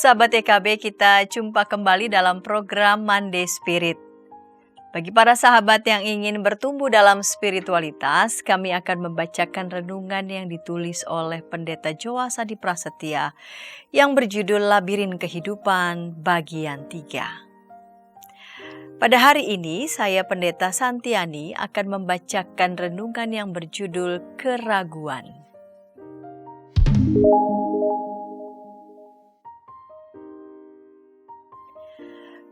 Sahabat EKB, kita jumpa kembali dalam program Monday Spirit. Bagi para sahabat yang ingin bertumbuh dalam spiritualitas, kami akan membacakan renungan yang ditulis oleh Pendeta Joas Adi Prasetya yang berjudul Labirin Kehidupan bagian 3. Pada hari ini, saya Pendeta Santiani akan membacakan renungan yang berjudul Keraguan.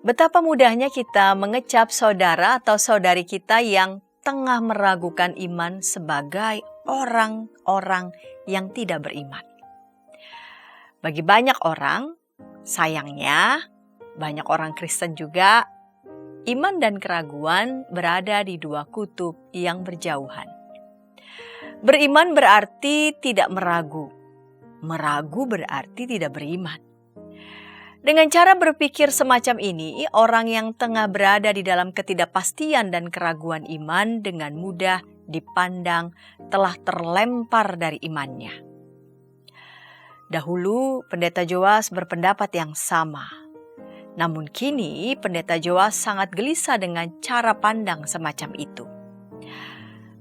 Betapa mudahnya kita mengecap saudara atau saudari kita yang tengah meragukan iman sebagai orang-orang yang tidak beriman. Bagi banyak orang, sayangnya banyak orang Kristen juga, iman dan keraguan berada di dua kutub yang berjauhan. Beriman berarti tidak meragu, meragu berarti tidak beriman. Dengan cara berpikir semacam ini, orang yang tengah berada di dalam ketidakpastian dan keraguan iman dengan mudah dipandang telah terlempar dari imannya. Dahulu, Pendeta Joas berpendapat yang sama. Namun kini, Pendeta Joas sangat gelisah dengan cara pandang semacam itu.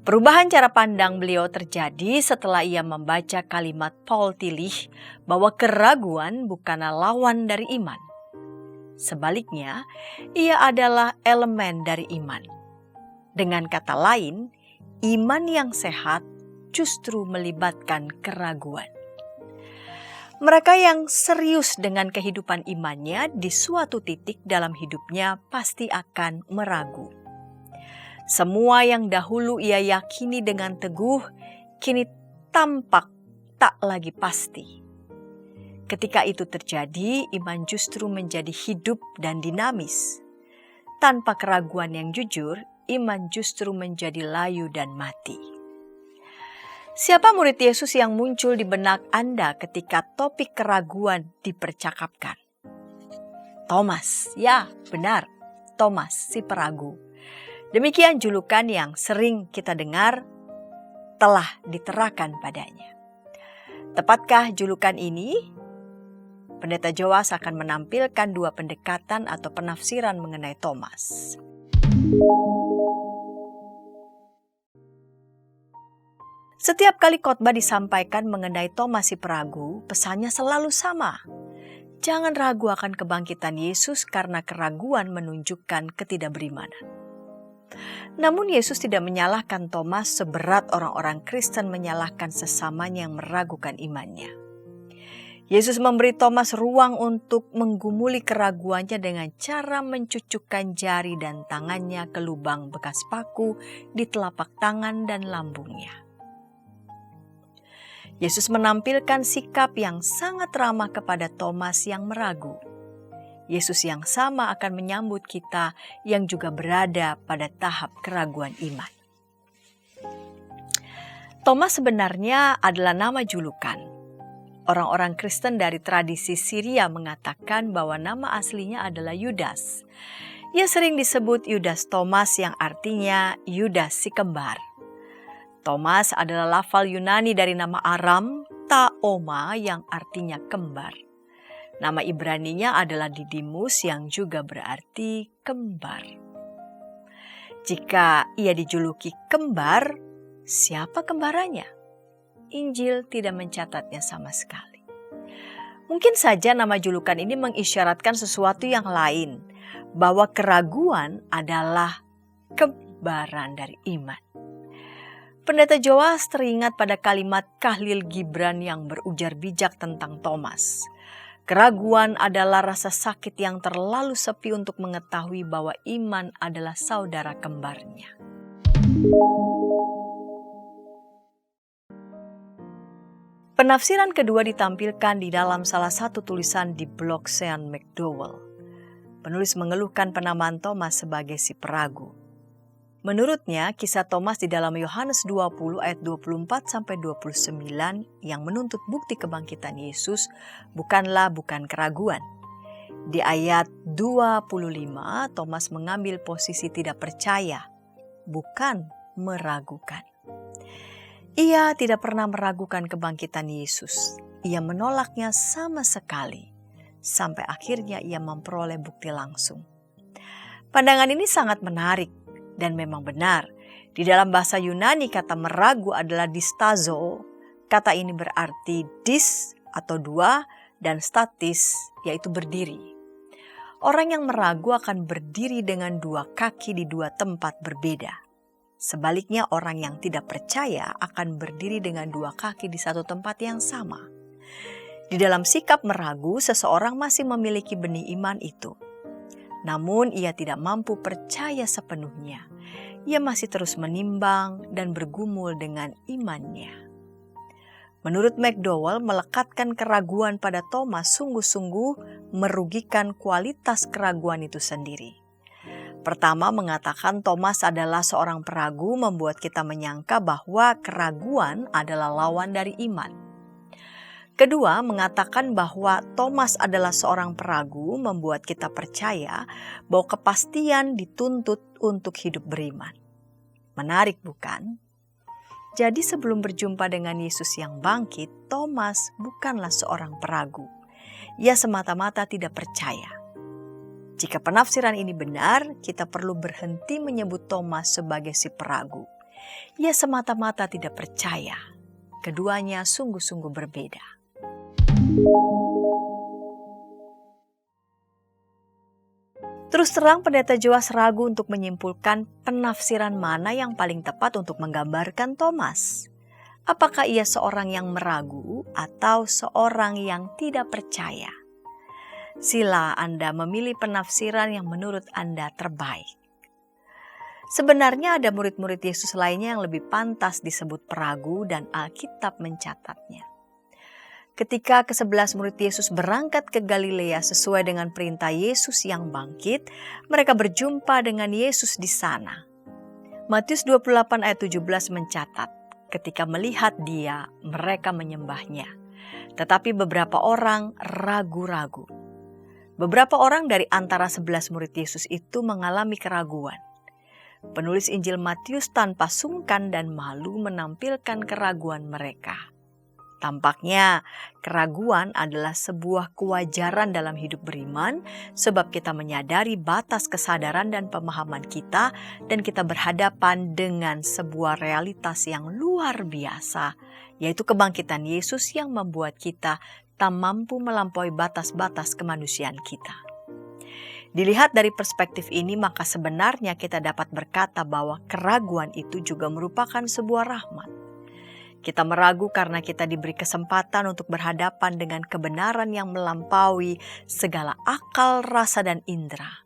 Perubahan cara pandang beliau terjadi setelah ia membaca kalimat Paul Tillich bahwa keraguan bukanlah lawan dari iman. Sebaliknya, ia adalah elemen dari iman. Dengan kata lain, iman yang sehat justru melibatkan keraguan. Mereka yang serius dengan kehidupan imannya di suatu titik dalam hidupnya pasti akan meragu. Semua yang dahulu ia yakini dengan teguh, kini tampak tak lagi pasti. Ketika itu terjadi, iman justru menjadi hidup dan dinamis. Tanpa keraguan yang jujur, iman justru menjadi layu dan mati. Siapa murid Yesus yang muncul di benak Anda ketika topik keraguan dipercakapkan? Thomas, ya benar, Thomas si peragu. Demikian julukan yang sering kita dengar telah diterakan padanya. Tepatkah julukan ini? Pendeta Joas akan menampilkan dua pendekatan atau penafsiran mengenai Thomas. Setiap kali khotbah disampaikan mengenai Thomas si peragu, pesannya selalu sama. Jangan ragu akan kebangkitan Yesus karena keraguan menunjukkan ketidakberimanan. Namun Yesus tidak menyalahkan Thomas seberat orang-orang Kristen menyalahkan sesamanya yang meragukan imannya. Yesus memberi Thomas ruang untuk menggumuli keraguannya dengan cara mencucukkan jari dan tangannya ke lubang bekas paku di telapak tangan dan lambungnya. Yesus menampilkan sikap yang sangat ramah kepada Thomas yang meragu. Yesus yang sama akan menyambut kita yang juga berada pada tahap keraguan iman. Thomas sebenarnya adalah nama julukan. Orang-orang Kristen dari tradisi Syria mengatakan bahwa nama aslinya adalah Yudas. Ia sering disebut Yudas Thomas yang artinya Yudas si kembar. Thomas adalah lafal Yunani dari nama Aram, Taoma yang artinya kembar. Nama Ibraninya adalah Didimus yang juga berarti kembar. Jika ia dijuluki kembar, siapa kembarannya? Injil tidak mencatatnya sama sekali. Mungkin saja nama julukan ini mengisyaratkan sesuatu yang lain, bahwa keraguan adalah kembaran dari iman. Pendeta Joas teringat pada kalimat Khalil Gibran yang berujar bijak tentang Thomas. Keraguan adalah rasa sakit yang terlalu sepi untuk mengetahui bahwa iman adalah saudara kembarnya. Penafsiran kedua ditampilkan di dalam salah satu tulisan di blog Sean McDowell. Penulis mengeluhkan penamaan Thomas sebagai si peragu. Menurutnya, kisah Thomas di dalam Yohanes 20 ayat 24-29 yang menuntut bukti kebangkitan Yesus bukan keraguan. Di ayat 25, Thomas mengambil posisi tidak percaya, bukan meragukan. Ia tidak pernah meragukan kebangkitan Yesus. Ia menolaknya sama sekali. sampai akhirnya ia memperoleh bukti langsung. Pandangan ini sangat menarik dan memang benar. Di dalam bahasa Yunani kata meragu adalah distazo. Kata ini berarti dis atau dua dan statis yaitu berdiri. Orang yang meragu akan berdiri dengan dua kaki di dua tempat berbeda. Sebaliknya orang yang tidak percaya akan berdiri dengan dua kaki di satu tempat yang sama. Di dalam sikap meragu, seseorang masih memiliki benih iman itu. Namun ia tidak mampu percaya sepenuhnya. Ia masih terus menimbang dan bergumul dengan imannya. Menurut McDowell, melekatkan keraguan pada Thomas sungguh-sungguh merugikan kualitas keraguan itu sendiri. Pertama, mengatakan Thomas adalah seorang peragu membuat kita menyangka bahwa keraguan adalah lawan dari iman. Kedua, mengatakan bahwa Thomas adalah seorang peragu membuat kita percaya bahwa kepastian dituntut untuk hidup beriman. Menarik bukan? Jadi sebelum berjumpa dengan Yesus yang bangkit, Thomas bukanlah seorang peragu. Ia semata-mata tidak percaya. Jika penafsiran ini benar, kita perlu berhenti menyebut Thomas sebagai si peragu. Ia semata-mata tidak percaya. Keduanya sungguh-sungguh berbeda. Terus terang Pendeta Joas ragu untuk menyimpulkan penafsiran mana yang paling tepat untuk menggambarkan Thomas. Apakah ia seorang yang meragu atau seorang yang tidak percaya? Sila Anda memilih penafsiran yang menurut Anda terbaik. Sebenarnya ada murid-murid Yesus lainnya yang lebih pantas disebut peragu dan Alkitab mencatatnya. Ketika ke-11 murid Yesus berangkat ke Galilea sesuai dengan perintah Yesus yang bangkit, mereka berjumpa dengan Yesus di sana. Matius 28 ayat 17 mencatat, ketika melihat dia, mereka menyembahnya. Tetapi beberapa orang ragu-ragu. Beberapa orang dari antara 11 murid Yesus itu mengalami keraguan. Penulis Injil Matius tanpa sungkan dan malu menampilkan keraguan mereka. Tampaknya keraguan adalah sebuah kewajaran dalam hidup beriman sebab kita menyadari batas kesadaran dan pemahaman kita dan kita berhadapan dengan sebuah realitas yang luar biasa, yaitu kebangkitan Yesus yang membuat kita tak mampu melampaui batas-batas kemanusiaan kita. Dilihat dari perspektif ini, maka sebenarnya kita dapat berkata bahwa keraguan itu juga merupakan sebuah rahmat. Kita meragu karena kita diberi kesempatan untuk berhadapan dengan kebenaran yang melampaui segala akal, rasa, dan indera.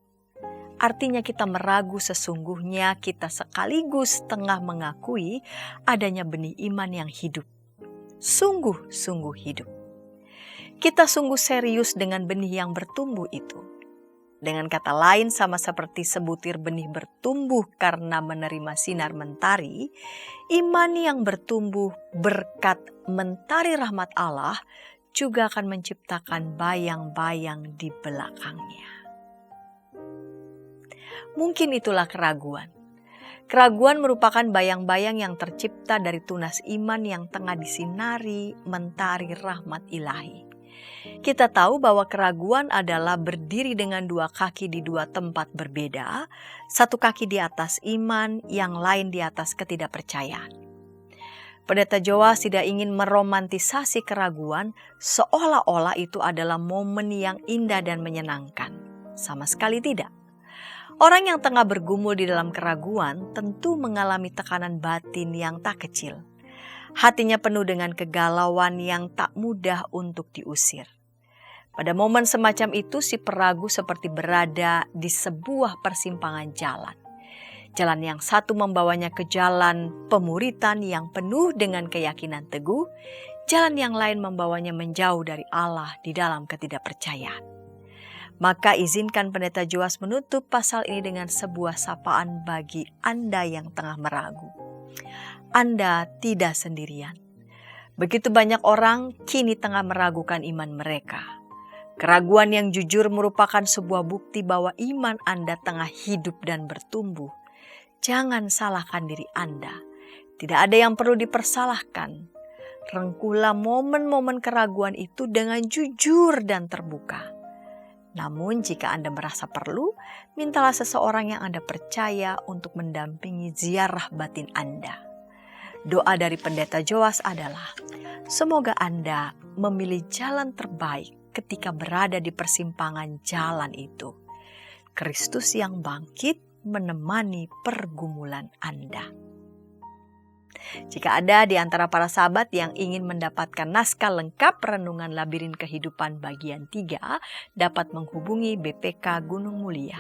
Artinya kita meragu sesungguhnya kita sekaligus tengah mengakui adanya benih iman yang hidup. Sungguh-sungguh hidup. Kita sungguh serius dengan benih yang bertumbuh itu. Dengan kata lain, sama seperti sebutir benih bertumbuh karena menerima sinar mentari, iman yang bertumbuh berkat mentari rahmat Allah juga akan menciptakan bayang-bayang di belakangnya. Mungkin itulah keraguan. Keraguan merupakan bayang-bayang yang tercipta dari tunas iman yang tengah disinari mentari rahmat ilahi. Kita tahu bahwa keraguan adalah berdiri dengan dua kaki di dua tempat berbeda, satu kaki di atas iman, yang lain di atas ketidakpercayaan. Pendeta Joas tidak ingin meromantisasi keraguan seolah-olah itu adalah momen yang indah dan menyenangkan. Sama sekali tidak. Orang yang tengah bergumul di dalam keraguan tentu mengalami tekanan batin yang tak kecil. Hatinya penuh dengan kegalauan yang tak mudah untuk diusir. Pada momen semacam itu, si peragu seperti berada di sebuah persimpangan jalan. Jalan yang satu membawanya ke jalan pemuritan yang penuh dengan keyakinan teguh, jalan yang lain membawanya menjauh dari Allah di dalam ketidakpercayaan. Maka izinkan Pendeta Joas menutup pasal ini dengan sebuah sapaan bagi Anda yang tengah meragu. Anda tidak sendirian. Begitu banyak orang kini tengah meragukan iman mereka. Keraguan yang jujur merupakan sebuah bukti bahwa iman Anda tengah hidup dan bertumbuh. Jangan salahkan diri Anda. Tidak ada yang perlu dipersalahkan. Rengkuhlah momen-momen keraguan itu dengan jujur dan terbuka. Namun jika Anda merasa perlu, mintalah seseorang yang Anda percaya untuk mendampingi ziarah batin Anda. Doa dari Pendeta Joas adalah, semoga Anda memilih jalan terbaik ketika berada di persimpangan jalan itu. Kristus yang bangkit menemani pergumulan Anda. Jika ada di antara para sahabat yang ingin mendapatkan naskah lengkap Renungan Labirin Kehidupan bagian 3, dapat menghubungi BPK Gunung Mulia.